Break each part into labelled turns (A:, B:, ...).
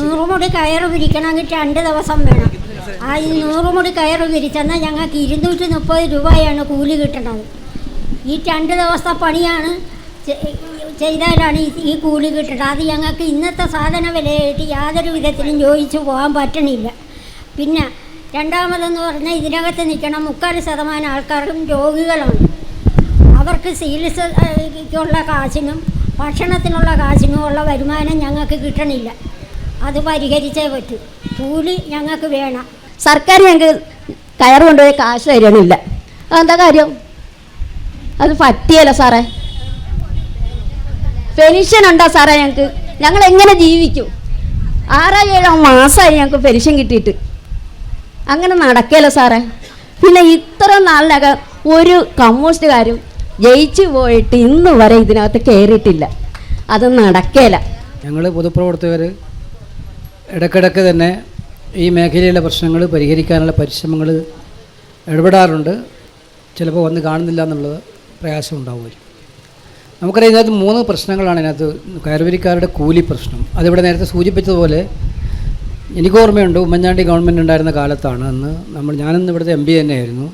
A: 100 മുടി കയറ് വിരിക്കണമെങ്കിൽ 2 ദിവസം വേണം. ആ ഈ 100 മുടി കയറ് വിരിച്ചെന്നാൽ ഞങ്ങൾക്ക് 230 രൂപയാണ് കൂലി കിട്ടുന്നത്. ഈ 2 ദിവസത്തെ പണിയാണ് ചെയ്താലാണ് ഈ കൂലി കിട്ടുന്നത്. അത് ഞങ്ങൾക്ക് ഇന്നത്തെ സാധന വിലയായിട്ട് യാതൊരു വിധത്തിലും യോജിച്ച് പോകാൻ പറ്റണില്ല. പിന്നെ രണ്ടാമതെന്ന് പറഞ്ഞാൽ ഇതിനകത്ത് നിൽക്കണ 30% ആൾക്കാർക്കും രോഗികളാണ്. അവർക്ക് ചികിത്സയ്ക്കുള്ള കാശിനും ഭക്ഷണത്തിനുള്ള കാശിനും ഉള്ള വരുമാനം ഞങ്ങൾക്ക് കിട്ടണില്ല. അത് പരിഹരിച്ചേ പറ്റൂ. കൂലി ഞങ്ങൾക്ക് വേണം.
B: സർക്കാർ ഞങ്ങൾക്ക് കയറ് കൊണ്ടുപോയി കാശ് തരണില്ല. അതെന്താ കാര്യം? അത് പറ്റിയല്ല സാറേ. പെൻഷൻ ഉണ്ടോ സാറേ? ഞങ്ങൾ എങ്ങനെ ജീവിക്കും? 6-7 മാസമായി ഞങ്ങൾക്ക് പെൻഷൻ കിട്ടിയിട്ട്. അങ്ങനെ നടക്കല്ല സാറേ. പിന്നെ ഇത്ര നാളിനകം ഒരു കമ്മ്യൂണിസ്റ്റുകാരും ജയിച്ചു പോയിട്ട് ഇന്ന് വരെ ഇതിനകത്ത് കയറിയിട്ടില്ല. അത് നടക്കല.
C: ഞങ്ങൾ പൊതുപ്രവർത്തകർ ഇടയ്ക്കിടയ്ക്ക് തന്നെ ഈ മേഖലയിലെ പ്രശ്നങ്ങൾ പരിഹരിക്കാനുള്ള പരിശ്രമങ്ങൾ ഇടപെടാറുണ്ട്. ചിലപ്പോൾ വന്ന് കാണുന്നില്ല എന്നുള്ളത് പ്രയാസം ഉണ്ടാവുമല്ലോ. നമുക്കറിയാം ഇതിനകത്ത് 3 പ്രശ്നങ്ങളാണ് ഇതിനകത്ത്. കയറുവരിക്കാരുടെ കൂലി പ്രശ്നം, അതിവിടെ നേരത്തെ സൂചിപ്പിച്ചതുപോലെ എനിക്ക് ഓർമ്മയുണ്ട്, ഉമ്മൻചാണ്ടി ഗവൺമെൻറ് ഉണ്ടായിരുന്ന കാലത്താണ് അന്ന് ഞാനിന്ന് ഇവിടുത്തെ MP തന്നെയായിരുന്നു.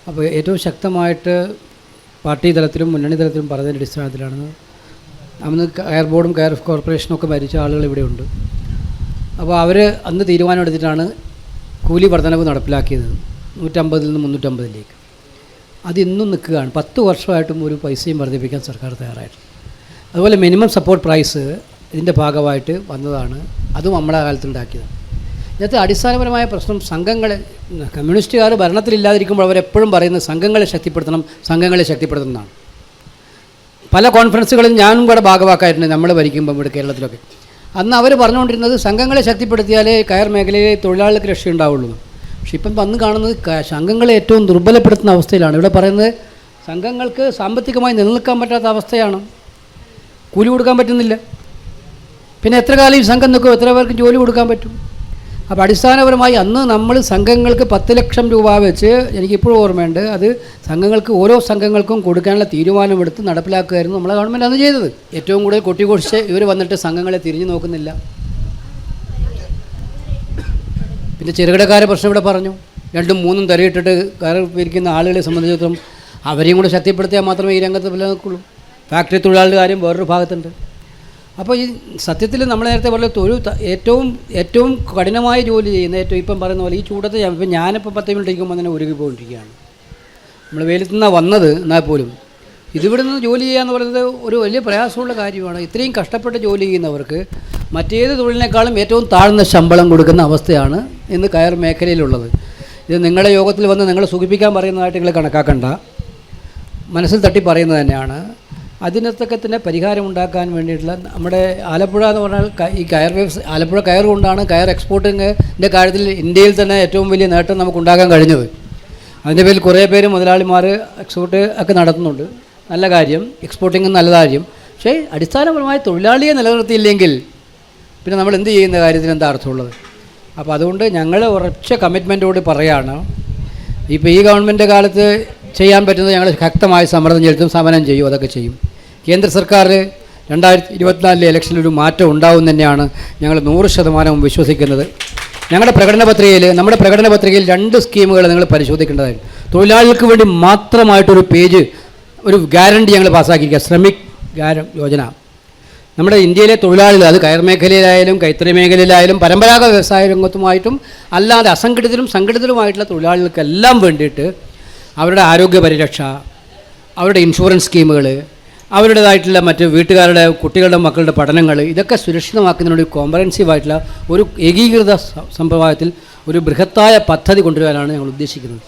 C: അപ്പോൾ ഏറ്റവും ശക്തമായിട്ട് പാർട്ടി തലത്തിലും മുന്നണി തലത്തിലും പറഞ്ഞതിൻ്റെ അടിസ്ഥാനത്തിലാണ് അന്ന് കയർ ബോർഡും കയർ കോർപ്പറേഷനും ഒക്കെ ഭരിച്ച ആളുകൾ ഇവിടെയുണ്ട്. അപ്പോൾ അവർ അന്ന് തീരുമാനമെടുത്തിട്ടാണ് കൂലി വർധനവ് നടപ്പിലാക്കിയത് 150-ൽ നിന്ന് 350-ലേക്ക്. അതിന്നും നിൽക്കുകയാണ്. 10 വർഷമായിട്ടും ഒരു പൈസയും വർദ്ധിപ്പിക്കാൻ സർക്കാർ തയ്യാറായിട്ടുണ്ട്. അതുപോലെ മിനിമം സപ്പോർട്ട് പ്രൈസ് ഇതിൻ്റെ ഭാഗമായിട്ട് വന്നതാണ്. അതും നമ്മുടെ കാലത്തുണ്ടാക്കിയതാണ്. ഇതിനകത്ത് അടിസ്ഥാനപരമായ പ്രശ്നം സംഘങ്ങളെ, കമ്മ്യൂണിസ്റ്റുകാർ ഭരണത്തിലില്ലാതിരിക്കുമ്പോൾ അവരെപ്പോഴും പറയുന്നത് സംഘങ്ങളെ ശക്തിപ്പെടുത്തണമെന്നാണ്. പല കോൺഫറൻസുകളിൽ ഞാനും കൂടെ ഭാഗമാക്കായിട്ടുണ്ട് നമ്മൾ ഭരിക്കുമ്പോൾ ഇവിടെ കേരളത്തിലൊക്കെ. അന്ന് അവർ പറഞ്ഞുകൊണ്ടിരുന്നത് സംഘങ്ങളെ ശക്തിപ്പെടുത്തിയാലേ കയർ മേഖലയിൽ തൊഴിലാളികൾക്ക് രക്ഷയുണ്ടാവുള്ളൂ. പക്ഷെ ഇപ്പം വന്ന് കാണുന്നത് സംഘങ്ങളെ ഏറ്റവും ദുർബലപ്പെടുത്തുന്ന അവസ്ഥയിലാണ്. ഇവിടെ പറയുന്നത് സംഘങ്ങൾക്ക് സാമ്പത്തികമായി നിലനിൽക്കാൻ പറ്റാത്ത അവസ്ഥയാണ്. കൂലി കൊടുക്കാൻ പറ്റുന്നില്ല. പിന്നെ എത്ര കാലം ഈ സംഘം നിൽക്കും? എത്ര പേർക്ക് ജോലി കൊടുക്കാൻ പറ്റും? അപ്പോൾ അടിസ്ഥാനപരമായി അന്ന് നമ്മൾ സംഘങ്ങൾക്ക് 10 ലക്ഷം രൂപ വെച്ച്, എനിക്കിപ്പോഴും ഓർമ്മയുണ്ട്, അത് ഓരോ സംഘങ്ങൾക്കും കൊടുക്കാനുള്ള തീരുമാനമെടുത്ത് നടപ്പിലാക്കുകയായിരുന്നു നമ്മളെ ഗവൺമെൻറ് അന്ന് ചെയ്തത്. ഏറ്റവും കൂടുതൽ കൊട്ടിഘോഷിച്ച് ഇവർ വന്നിട്ട് സംഘങ്ങളെ തിരിഞ്ഞു നോക്കുന്നില്ല. പിന്നെ ചെറുകിടക്കാരെ പ്രശ്നം ഇവിടെ പറഞ്ഞു. 2-3 തരയിട്ടിട്ട് കയറി പിരിക്കുന്ന ആളുകളെ സംബന്ധിച്ചിടത്തോളം അവരെയും കൂടെ ശക്തിപ്പെടുത്തിയാൽ മാത്രമേ ഈ രംഗത്ത് നിലനിൽക്കുള്ളൂ. ഫാക്ടറി തൊഴിലാളികളുടെ കാര്യം വേറൊരു ഭാഗത്തുണ്ട്. അപ്പോൾ ഈ സത്യത്തിൽ നമ്മൾ നേരത്തെ പറഞ്ഞ ഏറ്റവും കഠിനമായ ജോലി ചെയ്യുന്ന, ഇപ്പം പറയുന്ന പോലെ ഈ ചൂടത്ത് ഞാനിപ്പോൾ 10 മിനിറ്റ് ഇരിക്കുമ്പോൾ തന്നെ ഒരുങ്ങിപ്പോയിട്ടിരിക്കുകയാണ്. നമ്മൾ വെയിലത്തു നിന്നാണ് വന്നത്, എന്നാൽ പോലും ഇതിവിടെ നിന്ന് ജോലി ചെയ്യുക എന്ന് പറയുന്നത് ഒരു വലിയ പ്രയാസമുള്ള കാര്യമാണ്. ഇത്രയും കഷ്ടപ്പെട്ട് ജോലി ചെയ്യുന്നവർക്ക് മറ്റേത് തൊഴിലിനേക്കാളും ഏറ്റവും താഴ്ന്ന ശമ്പളം കൊടുക്കുന്ന അവസ്ഥയാണ് ഇന്ന് കയർ മേഖലയിലുള്ളത്. ഇത് നിങ്ങളുടെ യോഗത്തിൽ വന്ന് നിങ്ങളെ സുഖിപ്പിക്കാൻ പറയുന്നതായിട്ട് നിങ്ങൾ കണക്കാക്കണ്ട, മനസ്സിൽ തട്ടി പറയുന്നത് തന്നെയാണ്. അതിനൊക്കെ തന്നെ പരിഹാരം ഉണ്ടാക്കാൻ വേണ്ടിയിട്ടുള്ള നമ്മുടെ ആലപ്പുഴ എന്ന് പറഞ്ഞാൽ ഈ ആലപ്പുഴ കയർ കൊണ്ടാണ് കയർ എക്സ്പോർട്ടിൻ്റെ കാര്യത്തിൽ ഇന്ത്യയിൽ തന്നെ ഏറ്റവും വലിയ നേട്ടം നമുക്കുണ്ടാക്കാൻ കഴിഞ്ഞത്. അതിൻ്റെ പേരിൽ കുറേ പേര് മുതലാളിമാർ എക്സ്പോർട്ട് ഒക്കെ നടത്തുന്നുണ്ട്. നല്ല കാര്യം, എക്സ്പോർട്ടിങ് നല്ല കാര്യം. പക്ഷേ അടിസ്ഥാനപരമായി തൊഴിലാളിയെ നിലനിർത്തിയില്ലെങ്കിൽ പിന്നെ നമ്മൾ എന്ത് ചെയ്യുന്ന കാര്യത്തിന് എന്താ അർത്ഥമുള്ളത്? അപ്പോൾ അതുകൊണ്ട് ഞങ്ങൾ ഉറച്ച കമ്മിറ്റ്മെൻറ്റോട് പറയുകയാണ്, ഇപ്പോൾ ഈ ഗവൺമെൻറ് കാലത്ത് ചെയ്യാൻ പറ്റുന്നത് ഞങ്ങൾ ശക്തമായി സമ്മർദ്ദം ചെലുത്തും, സമരം ചെയ്യും, അതൊക്കെ ചെയ്യും. കേന്ദ്ര സർക്കാർ 2024 ഇലക്ഷനിൽ ഒരു മാറ്റം ഉണ്ടാവും തന്നെയാണ് ഞങ്ങൾ 100% വിശ്വസിക്കുന്നത്. നമ്മുടെ പ്രകടന പത്രികയിൽ 2 സ്കീമുകൾ നിങ്ങൾ പരിശോധിക്കേണ്ടതായിരുന്നു. തൊഴിലാളികൾക്ക് വേണ്ടി മാത്രമായിട്ടൊരു പേജ്, ഒരു ഗ്യാരണ്ടി ഞങ്ങൾ പാസ്സാക്കിയിരിക്കുക, ശ്രമിക് യോജന. നമ്മുടെ ഇന്ത്യയിലെ തൊഴിലാളികൾ, അത് കയർ മേഖലയിലായാലും കൈത്തറി മേഖലയിലായാലും പരമ്പരാഗത വ്യവസായ രംഗത്തുമായിട്ടും അല്ലാതെ അസംഘടിതരും സംഘടിതരുമായിട്ടുള്ള തൊഴിലാളികൾക്കെല്ലാം വേണ്ടിയിട്ട് അവരുടെ ആരോഗ്യ പരിരക്ഷ, അവരുടെ ഇൻഷുറൻസ് സ്കീമുകൾ, അവരുടേതായിട്ടുള്ള മറ്റ് വീട്ടുകാരുടെ കുട്ടികളുടെ മക്കളുടെ പഠനങ്ങൾ, ഇതൊക്കെ സുരക്ഷിതമാക്കുന്നതിനോട് കോംപ്രഹെൻസീവായിട്ടുള്ള ഒരു ഏകീകൃത സമ്പ്രദായത്തിൽ ഒരു ബൃഹത്തായ പദ്ധതി കൊണ്ടുവരാനാണ് ഞങ്ങൾ ഉദ്ദേശിക്കുന്നത്.